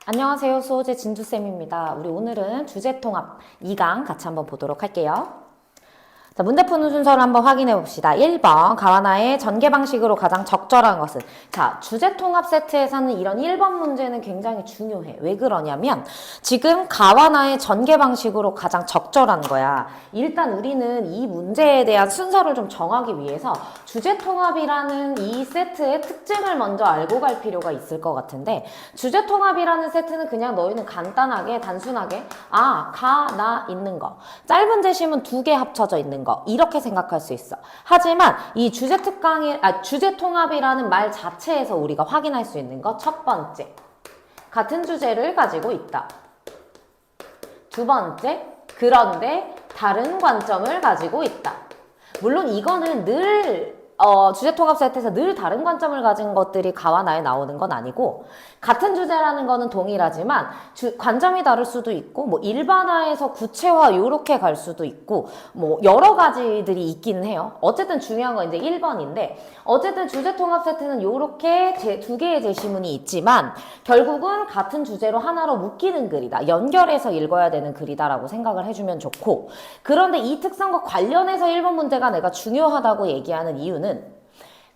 안녕하세요. 수호제 진주쌤입니다. 우리 오늘은 주제통합 2강 같이 한번 보도록 할게요. 자, 문제 푸는 순서를 한번 확인해 봅시다. 1번, 가와나의 전개 방식으로 가장 적절한 것은? 자, 주제통합 세트에서는 이런 1번 문제는 굉장히 중요해. 왜 그러냐면 지금 가와나의 전개 방식으로 가장 적절한 거야. 일단 우리는 이 문제에 대한 순서를 좀 정하기 위해서 주제통합이라는 이 세트의 특징을 먼저 알고 갈 필요가 있을 것 같은데, 주제통합이라는 세트는 그냥 너희는 간단하게 단순하게 나 있는 거, 짧은 제시문 2개 합쳐져 있는 거 이렇게 생각할 수 있어. 하지만 이 주제통합이라는 말 자체에서 우리가 확인할 수 있는 거, 첫 번째, 같은 주제를 가지고 있다. 두 번째, 그런데 다른 관점을 가지고 있다. 물론 이거는 늘 주제통합 세트에서 늘 다른 관점을 가진 것들이 가와나에 나오는 건 아니고, 같은 주제라는 거는 동일하지만 관점이 다를 수도 있고, 뭐 일반화에서 구체화 요렇게 갈 수도 있고, 뭐 여러 가지들이 있기는 해요. 어쨌든 중요한 건 이제 1번인데, 어쨌든 주제통합 세트는 요렇게 2개의 제시문이 있지만 결국은 같은 주제로 하나로 묶이는 글이다. 연결해서 읽어야 되는 글이다라고 생각을 해주면 좋고, 그런데 이 특성과 관련해서 1번 문제가 내가 중요하다고 얘기하는 이유는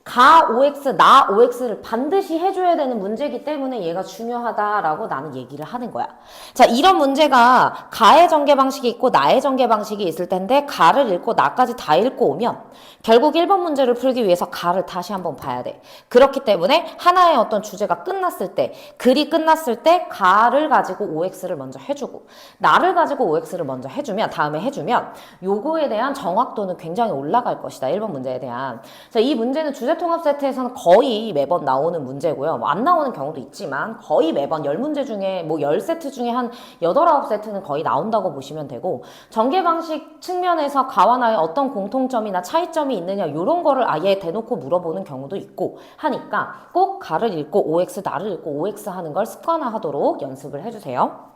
가 OX, 나 OX를 반드시 해줘야 되는 문제이기 때문에 얘가 중요하다라고 나는 얘기를 하는 거야. 자, 이런 문제가 가의 전개 방식이 있고 나의 전개 방식이 있을 텐데, 가를 읽고 나까지 다 읽고 오면 결국 1번 문제를 풀기 위해서 가를 다시 한번 봐야 돼. 그렇기 때문에 하나의 어떤 주제가 끝났을 때, 글이 끝났을 때 가를 가지고 OX를 먼저 해주고 나를 가지고 OX를 먼저 해주면, 다음에 해주면 요거에 대한 정확도는 굉장히 올라갈 것이다. 1번 문제에 대한. 자, 이 문제는 주제통합 세트에서는 거의 매번 나오는 문제고요. 뭐 안 나오는 경우도 있지만 거의 매번 10문제 중에 뭐 10세트 중에 한 8, 9세트는 거의 나온다고 보시면 되고, 전개 방식 측면에서 가와나의 어떤 공통점이나 차이점이 있느냐 이런 거를 아예 대놓고 물어보는 경우도 있고 하니까 꼭 가를 읽고 OX, 나를 읽고 OX 하는 걸 습관화하도록 연습을 해주세요.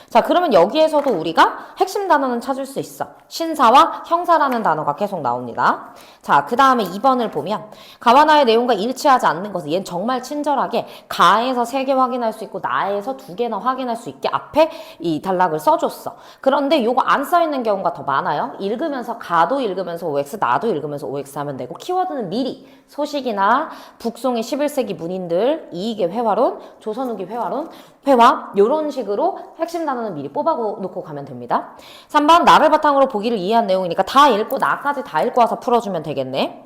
자, 그러면 여기에서도 우리가 핵심 단어는 찾을 수 있어. 신사와 형사라는 단어가 계속 나옵니다. 자, 그 다음에 2번을 보면 가와나의 내용과 일치하지 않는 것은, 얘는 정말 친절하게 가에서 3개 확인할 수 있고 나에서 2개나 확인할 수 있게 앞에 이 단락을 써줬어. 그런데 요거 안 써있는 경우가 더 많아요. 읽으면서 가도 읽으면서 OX, 나도 읽으면서 OX 하면 되고, 키워드는 미리 소식이나 북송의 11세기 문인들, 이익의 회화론, 조선 후기 회화론, 회화 요런 식으로 핵심 단어는 미리 뽑아놓고 가면 됩니다. 3번, 나를 바탕으로 보기를 이해한 내용이니까 다 읽고 나까지 다 읽고 와서 풀어주면 되겠네.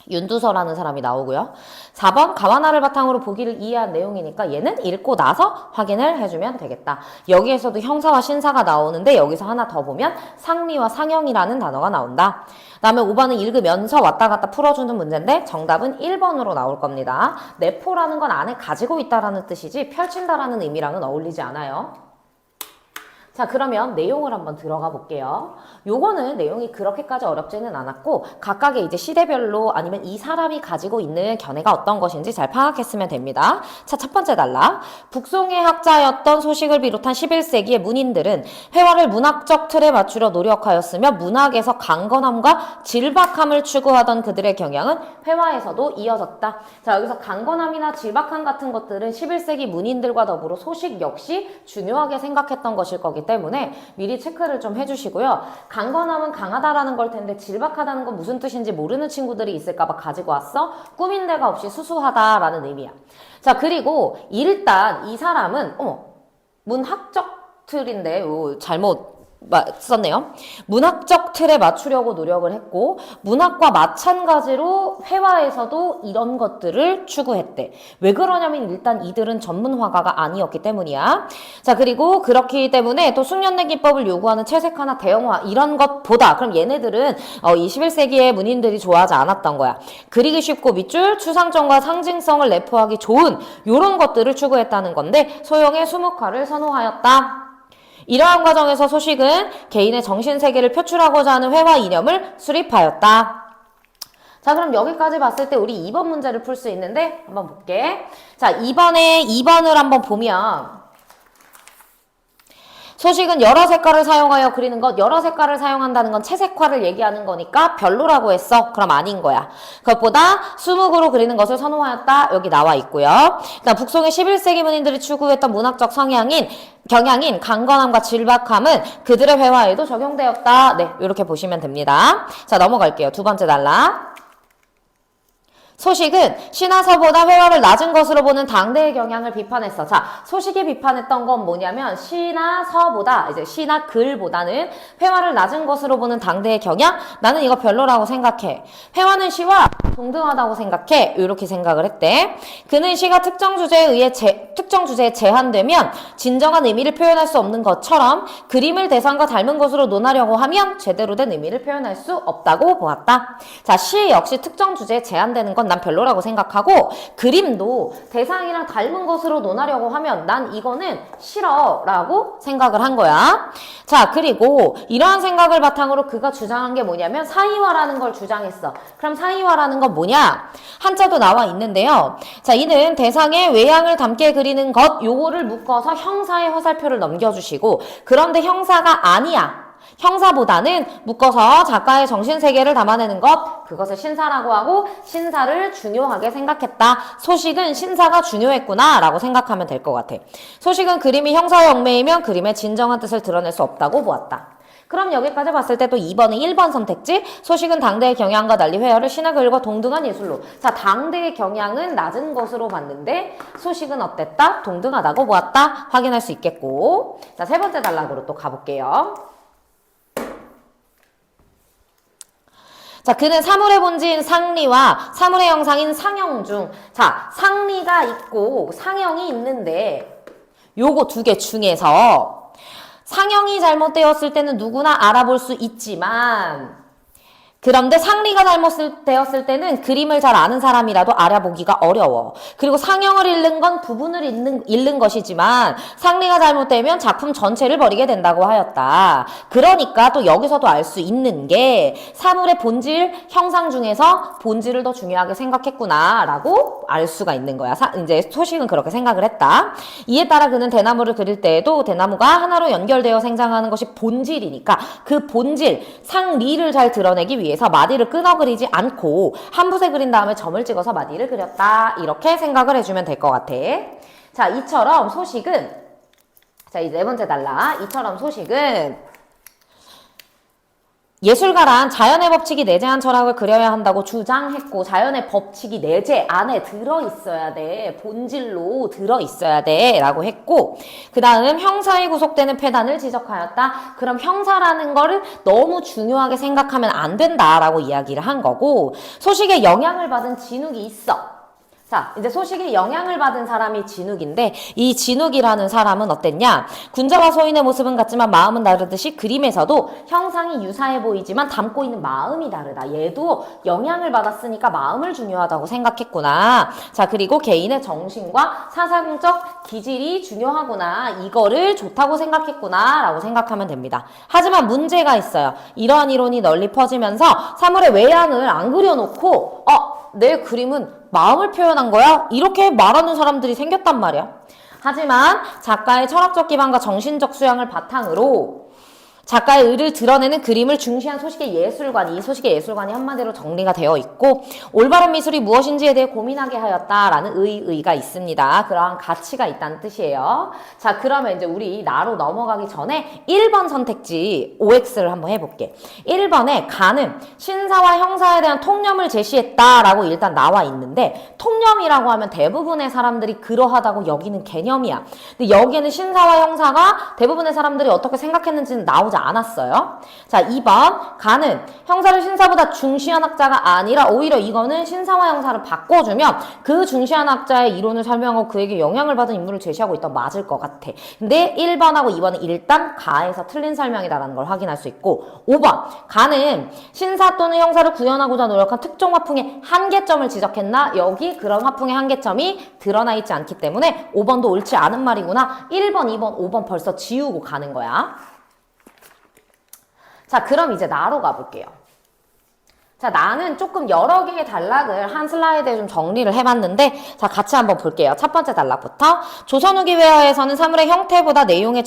윤두서라는 사람이 나오고요. 4번, 가와나를 바탕으로 보기를 이해한 내용이니까 얘는 읽고 나서 확인을 해주면 되겠다. 여기에서도 형사와 신사가 나오는데 여기서 하나 더 보면 상리와 상형이라는 단어가 나온다. 그 다음에 5번은 읽으면서 왔다 갔다 풀어주는 문제인데 정답은 1번으로 나올 겁니다. 내포라는 건 안에 가지고 있다라는 뜻이지 펼친다라는 의미랑은 어울리지 않아요. 자, 그러면 내용을 한번 들어가 볼게요. 요거는 내용이 그렇게까지 어렵지는 않았고, 각각의 이제 시대별로 아니면 이 사람이 가지고 있는 견해가 어떤 것인지 잘 파악했으면 됩니다. 자, 첫 번째 단락. 북송의 학자였던 소식을 비롯한 11세기의 문인들은 회화를 문학적 틀에 맞추려 노력하였으며 문학에서 강건함과 질박함을 추구하던 그들의 경향은 회화에서도 이어졌다. 자, 여기서 강건함이나 질박함 같은 것들은 11세기 문인들과 더불어 소식 역시 중요하게 생각했던 것일 거기 때문에 미리 체크를 좀 해주시고요. 강건함은 강하다라는 걸 텐데 질박하다는 건 무슨 뜻인지 모르는 친구들이 있을까봐 가지고 왔어. 꾸민 데가 없이 수수하다라는 의미야. 자, 그리고 일단 이 사람은 문학적 틀인데 잘못 썼네요. 문학적 틀에 맞추려고 노력을 했고, 문학과 마찬가지로 회화에서도 이런 것들을 추구했대. 왜 그러냐면 일단 이들은 전문 화가가 아니었기 때문이야. 자, 그리고 그렇기 때문에 또 숙련된 기법을 요구하는 채색화나 대형화 이런 것보다, 그럼 얘네들은 이 11세기의 문인들이 좋아하지 않았던 거야. 그리기 쉽고 밑줄, 추상점과 상징성을 내포하기 좋은 요런 것들을 추구했다는 건데, 소형의 수묵화를 선호하였다. 이러한 과정에서 소식은 개인의 정신세계를 표출하고자 하는 회화 이념을 수립하였다. 자, 그럼 여기까지 봤을 때 우리 2번 문제를 풀 수 있는데 한번 볼게. 자, 2번을 한번 보면 소식은 여러 색깔을 사용하여 그리는 것, 여러 색깔을 사용한다는 건 채색화를 얘기하는 거니까 별로라고 했어. 그럼 아닌 거야. 그것보다 수묵으로 그리는 것을 선호하였다. 여기 나와 있고요. 그다음 북송의 11세기 문인들이 추구했던 문학적 경향인 강건함과 질박함은 그들의 회화에도 적용되었다. 네, 이렇게 보시면 됩니다. 자, 넘어갈게요. 두 번째 단락. 소식은 시나 서보다 회화를 낮은 것으로 보는 당대의 경향을 비판했어. 자, 소식이 비판했던 건 뭐냐면 시나 서보다, 이제 시나 글보다는 회화를 낮은 것으로 보는 당대의 경향? 나는 이거 별로라고 생각해. 회화는 시와 동등하다고 생각해. 이렇게 생각을 했대. 그는 시가 특정 주제에 제한되면 진정한 의미를 표현할 수 없는 것처럼 그림을 대상과 닮은 것으로 논하려고 하면 제대로 된 의미를 표현할 수 없다고 보았다. 자, 시 역시 특정 주제에 제한되는 건 난 별로라고 생각하고 그림도 대상이랑 닮은 것으로 논하려고 하면 난 이거는 싫어라고 생각을 한 거야. 자, 그리고 이러한 생각을 바탕으로 그가 주장한 게 뭐냐면 사이화라는 걸 주장했어. 그럼 사이화라는 건 뭐냐? 한자도 나와 있는데요. 자, 이는 대상의 외양을 담게 그리는 것, 요거를 묶어서 형사의 화살표를 넘겨주시고 그런데 형사가 아니야. 형사보다는 묶어서 작가의 정신세계를 담아내는 것, 그것을 신사라고 하고 신사를 중요하게 생각했다. 소식은 신사가 중요했구나 라고 생각하면 될 것 같아. 소식은 그림이 형사의 얽매이면 그림의 진정한 뜻을 드러낼 수 없다고 보았다. 그럼 여기까지 봤을 때 또 2번은 1번 선택지. 소식은 당대의 경향과 달리 회화를 시나 글과 동등한 예술로. 자, 당대의 경향은 낮은 것으로 봤는데 소식은 어땠다? 동등하다고 보았다. 확인할 수 있겠고. 자, 세 번째 단락으로 또 가볼게요. 자, 그는 사물의 본질인 상리와 사물의 형상인 상형 중, 자, 상리가 있고 상형이 있는데 요거 두 개 중에서 상형이 잘못되었을 때는 누구나 알아볼 수 있지만 그런데 상리가 잘못되었을 때는 그림을 잘 아는 사람이라도 알아보기가 어려워. 그리고 상형을 잃는 건 부분을 잃는 것이지만 상리가 잘못되면 작품 전체를 버리게 된다고 하였다. 그러니까 또 여기서도 알 수 있는 게 사물의 본질, 형상 중에서 본질을 더 중요하게 생각했구나 라고 알 수가 있는 거야. 이제 소식은 그렇게 생각을 했다. 이에 따라 그는 대나무를 그릴 때에도 대나무가 하나로 연결되어 생장하는 것이 본질이니까 그 본질, 상리를 잘 드러내기 위해 서 마디를 끊어 그리지 않고 한 붓에 그린 다음에 점을 찍어서 마디를 그렸다. 이렇게 생각을 해주면 될 것 같아. 자, 이처럼 소식은, 자, 이 네 번째 단락. 이처럼 소식은 예술가란 자연의 법칙이 내재한 철학을 그려야 한다고 주장했고 자연의 법칙이 내재 안에 들어있어야 돼. 본질로 들어있어야 돼 라고 했고 그 다음 형사에 구속되는 폐단을 지적하였다. 그럼 형사라는 거를 너무 중요하게 생각하면 안 된다라고 이야기를 한 거고 소식에 영향을 받은 진욱이 있어. 자, 이제 소식에 영향을 받은 사람이 진욱인데 이 진욱이라는 사람은 어땠냐? 군자와 소인의 모습은 같지만 마음은 다르듯이 그림에서도 형상이 유사해 보이지만 담고 있는 마음이 다르다. 얘도 영향을 받았으니까 마음을 중요하다고 생각했구나. 자, 그리고 개인의 정신과 사상적 기질이 중요하구나. 이거를 좋다고 생각했구나 라고 생각하면 됩니다. 하지만 문제가 있어요. 이러한 이론이 널리 퍼지면서 사물의 외양을 안 그려놓고 내 그림은 마음을 표현한 거야? 이렇게 말하는 사람들이 생겼단 말이야. 하지만 작가의 철학적 기반과 정신적 수양을 바탕으로 작가의 의를 드러내는 그림을 중시한 소식의 예술관, 이 소식의 예술관이 한마디로 정리가 되어 있고 올바른 미술이 무엇인지에 대해 고민하게 하였다라는 의의가 있습니다. 그러한 가치가 있다는 뜻이에요. 자, 그러면 이제 우리 나로 넘어가기 전에 1번 선택지 OX를 한번 해볼게. 1번에 가는 신사와 형사에 대한 통념을 제시했다라고 일단 나와 있는데 통념이라고 하면 대부분의 사람들이 그러하다고 여기는 개념이야. 근데 여기에는 신사와 형사가 대부분의 사람들이 어떻게 생각했는지는 나오지 않았어요. 자, 2번 가는 형사를 신사보다 중시한 학자가 아니라 오히려 이거는 신사와 형사를 바꿔주면 그 중시한 학자의 이론을 설명하고 그에게 영향을 받은 인물을 제시하고 있다. 맞을 것 같아. 근데 1번하고 2번은 일단 가에서 틀린 설명이다라는 걸 확인할 수 있고 5번 가는 신사 또는 형사를 구현하고자 노력한 특정 화풍의 한계점을 지적했나? 여기 그런 화풍의 한계점이 드러나 있지 않기 때문에 5번도 옳지 않은 말이구나. 1번, 2번, 5번 벌써 지우고 가는 거야. 자, 그럼 이제 나로 가볼게요. 자, 나는 조금 여러 개의 단락을 한 슬라이드에 좀 정리를 해봤는데, 자, 같이 한번 볼게요. 첫 번째 단락부터. 조선 후기 회화에서는 사물의 형태보다 내용이나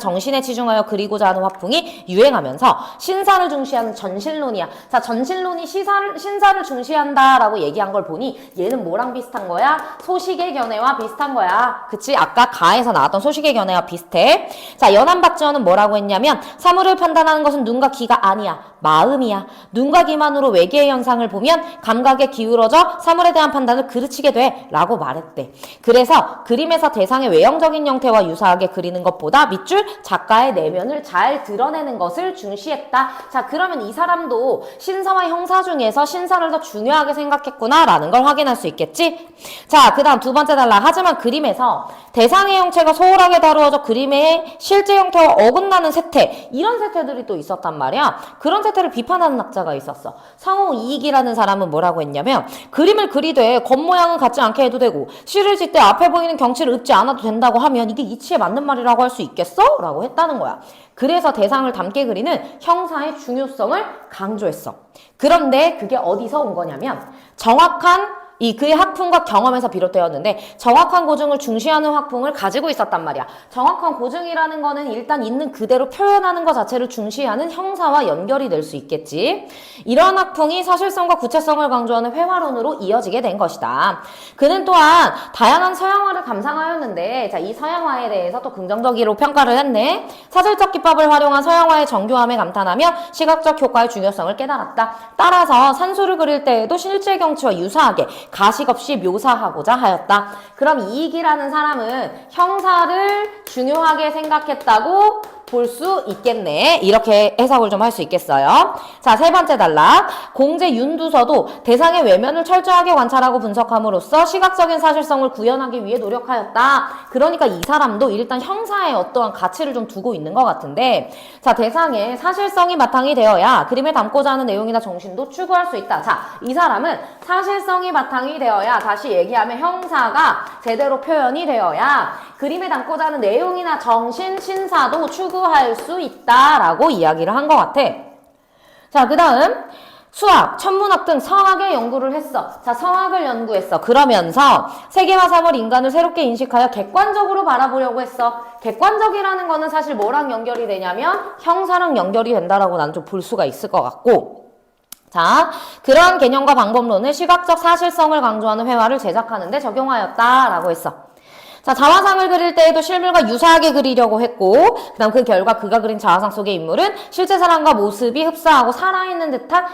정신에 치중하여 그리고자 하는 화풍이 유행하면서 신사를 중시하는 전신론이야. 자, 전신론이 신사를 중시한다라고 얘기한 걸 보니 얘는 뭐랑 비슷한 거야? 소식의 견해와 비슷한 거야. 그치? 아까 가에서 나왔던 소식의 견해와 비슷해. 자, 연안박지원은 뭐라고 했냐면 사물을 판단하는 것은 눈과 귀가 아니야. 마음이야. 눈과 귀만으로 외계의 현상을 보면 감각에 기울어져 사물에 대한 판단을 그르치게 돼 라고 말했대. 그래서 그림에서 대상의 외형적인 형태와 유사하게 그리는 것보다 밑줄 작가의 내면을 잘 드러내는 것을 중시했다. 자, 그러면 이 사람도 신사와 형사 중에서 신사를 더 중요하게 생각했구나 라는 걸 확인할 수 있겠지? 자, 그 다음 두 번째 단락. 하지만 그림에서 대상의 형체가 소홀하게 다루어져 그림의 실제 형태와 어긋나는 세태, 이런 세태들이 또 있었단 말이야. 그런 세태를 비판하는 학자가 있었어. 성호이익이라는 사람은 뭐라고 했냐면 그림을 그리되 겉모양은 같지 않게 해도 되고 시를 짓 때 앞에 보이는 경치를 읊지 않아도 된다고 하면 이게 이치에 맞는 말이라고 할 수 있겠어? 라고 했다는 거야. 그래서 대상을 닮게 그리는 형사의 중요성을 강조했어. 그런데 그게 어디서 온 거냐면 정확한 그의 학풍과 경험에서 비롯되었는데 정확한 고증을 중시하는 학풍을 가지고 있었단 말이야. 정확한 고증이라는 거는 일단 있는 그대로 표현하는 것 자체를 중시하는 형사와 연결이 될 수 있겠지. 이러한 학풍이 사실성과 구체성을 강조하는 회화론으로 이어지게 된 것이다. 그는 또한 다양한 서양화를 감상하였는데 자, 이 서양화에 대해서 또 긍정적으로 평가를 했네. 사슬적 기법을 활용한 서양화의 정교함에 감탄하며 시각적 효과의 중요성을 깨달았다. 따라서 산수를 그릴 때에도 실제 경치와 유사하게 가식 없이 묘사하고자 하였다. 그럼 이익이라는 사람은 형사를 중요하게 생각했다고 볼 수 있겠네. 이렇게 해석을 좀 할 수 있겠어요. 자, 세 번째 단락. 공제 윤두서도 대상의 외면을 철저하게 관찰하고 분석함으로써 시각적인 사실성을 구현하기 위해 노력하였다. 그러니까 이 사람도 일단 형사에 어떠한 가치를 좀 두고 있는 것 같은데, 자, 대상의 사실성이 바탕이 되어야 그림에 담고자 하는 내용이나 정신도 추구할 수 있다. 자, 이 사람은 사실성이 바탕이 되어야, 다시 얘기하면 형사가 제대로 표현이 되어야 그림에 담고자 하는 내용이나 정신, 신사도 추구할 수 있다라고 이야기를 한 것 같아. 자, 그 다음 수학, 천문학 등 성학의 연구를 했어. 자, 성학을 연구했어. 그러면서 세계와 사물, 인간을 새롭게 인식하여 객관적으로 바라보려고 했어. 객관적이라는 거는 사실 뭐랑 연결이 되냐면 형사랑 연결이 된다라고 난 좀 볼 수가 있을 것 같고, 자, 그러한 개념과 방법론을 시각적 사실성을 강조하는 회화를 제작하는 데 적용하였다라고 했어. 자, 자화상을 그릴 때에도 실물과 유사하게 그리려고 했고, 그 다음 그 결과 그가 그린 자화상 속의 인물은 실제 사람과 모습이 흡사하고 살아있는 듯한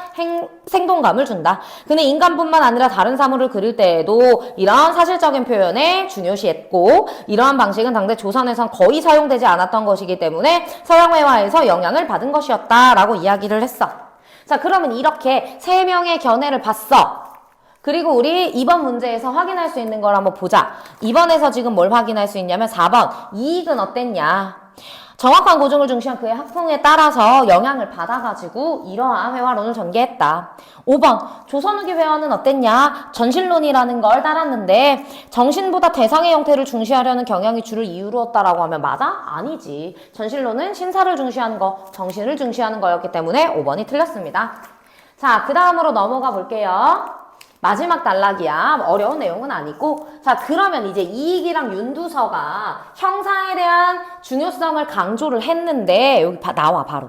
생동감을 준다. 그는 인간뿐만 아니라 다른 사물을 그릴 때에도 이러한 사실적인 표현에 중요시했고, 이러한 방식은 당대 조선에선 거의 사용되지 않았던 것이기 때문에 서양회화에서 영향을 받은 것이었다라고 이야기를 했어. 자, 그러면 이렇게 세 명의 견해를 봤어. 그리고 우리 이번 문제에서 확인할 수 있는 걸 한번 보자. 이번에서 지금 뭘 확인할 수 있냐면 4번. 이익은 어땠냐? 정확한 고증을 중시한 그의 학풍에 따라서 영향을 받아가지고 이러한 회화론을 전개했다. 5번. 조선 후기 회화는 어땠냐? 전신론이라는 걸 따랐는데 정신보다 대상의 형태를 중시하려는 경향이 주를 이유로웠다라고 하면 맞아? 아니지. 전신론은 신사를 중시하는 거, 정신을 중시하는 거였기 때문에 5번이 틀렸습니다. 자, 그 다음으로 넘어가 볼게요. 마지막 단락이야. 어려운 내용은 아니고. 자, 그러면 이제 이익이랑 윤두서가 형사에 대한 중요성을 강조를 했는데 여기 나와 바로.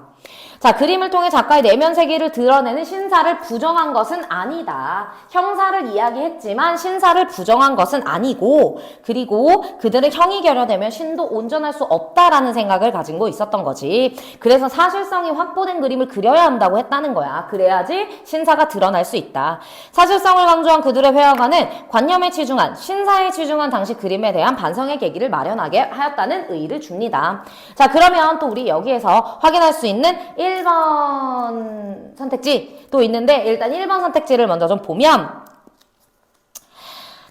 자, 그림을 통해 작가의 내면 세계를 드러내는 신사를 부정한 것은 아니다. 형사를 이야기했지만 신사를 부정한 것은 아니고, 그리고 그들의 형이 결여되면 신도 온전할 수 없다라는 생각을 가지고 있었던 거지. 그래서 사실성이 확보된 그림을 그려야 한다고 했다는 거야. 그래야지 신사가 드러날 수 있다. 사실성을 강조한 그들의 회화가는 관념에 치중한, 신사에 치중한 당시 그림에 대한 반성의 계기를 마련하게 하였다는 의의를 줍니다. 자, 그러면 또 우리 여기에서 확인할 수 있는 1번 선택지 또 있는데, 일단 1번 선택지를 먼저 좀 보면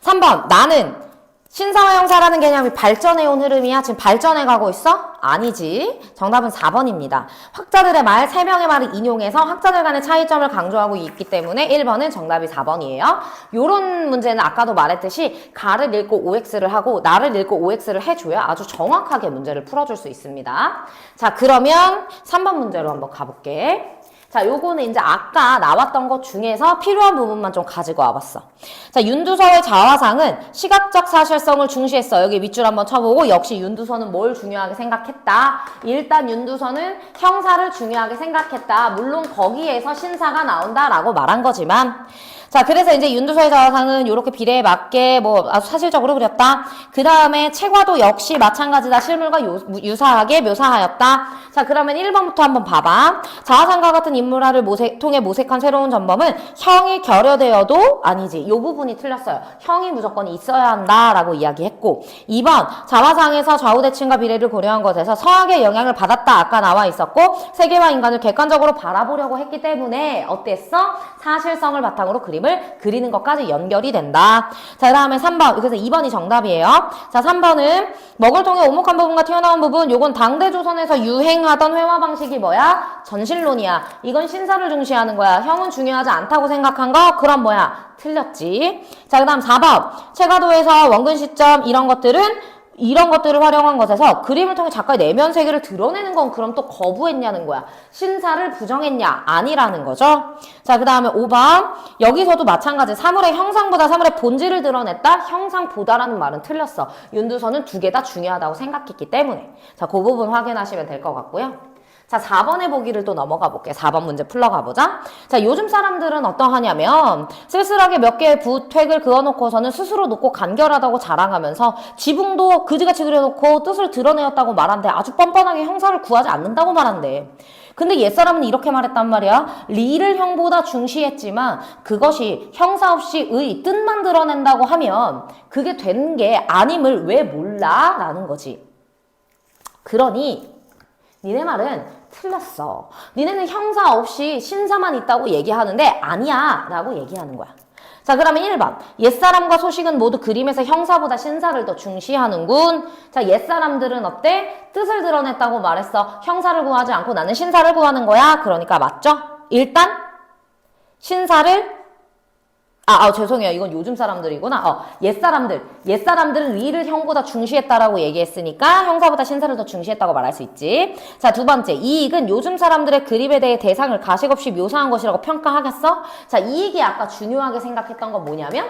3번. 나는 신사와 형사라는 개념이 발전해온 흐름이야? 지금 발전해가고 있어? 아니지. 정답은 4번입니다. 학자들의 말, 3명의 말을 인용해서 학자들 간의 차이점을 강조하고 있기 때문에 1번은 정답이 4번이에요. 요런 문제는 아까도 말했듯이 가를 읽고 OX를 하고 나를 읽고 OX를 해줘야 아주 정확하게 문제를 풀어줄 수 있습니다. 자, 그러면 3번 문제로 한번 가볼게. 자, 요거는 이제 아까 나왔던 것 중에서 필요한 부분만 좀 가지고 와봤어. 자, 윤두서의 자화상은 시각적 사실성을 중시했어. 여기 밑줄 한번 쳐보고 역시 윤두서는 뭘 중요하게 생각했다. 일단 윤두서는 형사를 중요하게 생각했다. 물론 거기에서 신사가 나온다라고 말한 거지만 자, 그래서 이제 윤두서의 자화상은 이렇게 비례에 맞게 뭐 아주 사실적으로 그렸다. 그 다음에 채과도 역시 마찬가지다. 실물과 유사하게 묘사하였다. 자, 그러면 1번부터 한번 봐봐. 자화상과 같은 인물화를 통해 모색한 새로운 전범은 형이 결여되어도 아니지. 이 부분이 틀렸어요. 형이 무조건 있어야 한다라고 이야기했고 2번 자화상에서 좌우대칭과 비례를 고려한 것에서 서학의 영향을 받았다. 아까 나와 있었고 세계와 인간을 객관적으로 바라보려고 했기 때문에 어땠어? 사실성을 바탕으로 그림을 그리는 것까지 연결이 된다. 자, 그 다음에 3번. 그래서 2번이 정답이에요. 자, 3번은 먹을 통해 오목한 부분과 튀어나온 부분. 요건 당대 조선에서 유행하던 회화 방식이 뭐야? 전실론이야. 이건 신사를 중시하는 거야. 형은 중요하지 않다고 생각한 거? 그럼 뭐야? 틀렸지. 자, 그 다음 4번. 체가도에서 원근 시점 이런 것들을 활용한 것에서 그림을 통해 작가의 내면 세계를 드러내는 건 그럼 또 거부했냐는 거야. 신사를 부정했냐? 아니라는 거죠. 자, 그 다음에 5번. 여기서도 마찬가지. 사물의 형상보다 사물의 본질을 드러냈다? 형상보다라는 말은 틀렸어. 윤두서는 두 개 다 중요하다고 생각했기 때문에. 자, 그 부분 확인하시면 될 것 같고요. 자, 4번의 보기를 또 넘어가 볼게. 4번 문제 풀러가 보자. 자, 요즘 사람들은 어떠하냐면 쓸쓸하게 몇 개의 붓획을 그어놓고서는 스스로 놓고 간결하다고 자랑하면서 지붕도 그지같이 그려놓고 뜻을 드러내었다고 말한대. 아주 뻔뻔하게 형사를 구하지 않는다고 말한대. 근데 옛사람은 이렇게 말했단 말이야. 리를 형보다 중시했지만 그것이 형사 없이 의 뜻만 드러낸다고 하면 그게 된 게 아님을 왜 몰라? 라는 거지. 그러니 니네 말은 틀렸어. 니네는 형사 없이 신사만 있다고 얘기하는데 아니야 라고 얘기하는 거야. 자, 그러면 1번. 옛사람과 소식은 모두 그림에서 형사보다 신사를 더 중시하는군. 자, 옛사람들은 어때? 뜻을 드러냈다고 말했어. 형사를 구하지 않고 나는 신사를 구하는 거야. 그러니까 맞죠? 일단 신사를 죄송해요. 이건 요즘 사람들이구나. 옛사람들은 리를 형보다 중시했다라고 얘기했으니까 형사보다 신사를 더 중시했다고 말할 수 있지. 자, 두 번째. 이익은 요즘 사람들의 그림에 대해 대상을 가식 없이 묘사한 것이라고 평가하겠어? 자, 이익이 아까 중요하게 생각했던 건 뭐냐면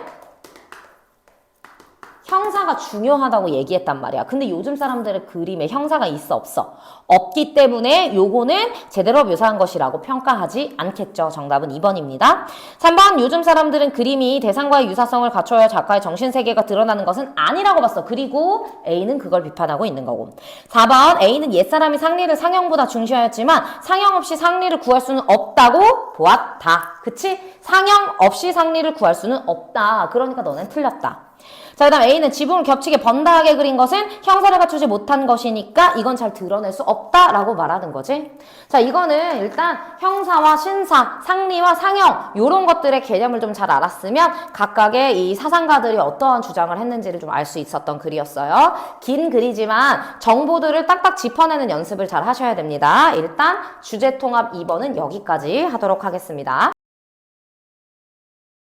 형사가 중요하다고 얘기했단 말이야. 근데 요즘 사람들의 그림에 형사가 있어 없어? 없기 때문에 요거는 제대로 묘사한 것이라고 평가하지 않겠죠. 정답은 2번입니다. 3번 요즘 사람들은 그림이 대상과의 유사성을 갖춰야 작가의 정신세계가 드러나는 것은 아니라고 봤어. 그리고 A는 그걸 비판하고 있는 거고. 4번 A는 옛사람이 상리를 상형보다 중시하였지만 상형 없이 상리를 구할 수는 없다고 보았다. 그치? 상형 없이 상리를 구할 수는 없다. 그러니까 너는 틀렸다. 자, 그 다음 A는 지붕을 겹치게 번다하게 그린 것은 형사를 갖추지 못한 것이니까 이건 잘 드러낼 수 없다라고 말하는 거지. 자, 이거는 일단 형사와 신사, 상리와 상형 이런 것들의 개념을 좀 잘 알았으면 각각의 이 사상가들이 어떠한 주장을 했는지를 좀 알 수 있었던 글이었어요. 긴 글이지만 정보들을 딱딱 짚어내는 연습을 잘 하셔야 됩니다. 일단 주제통합 2번은 여기까지 하도록 하겠습니다.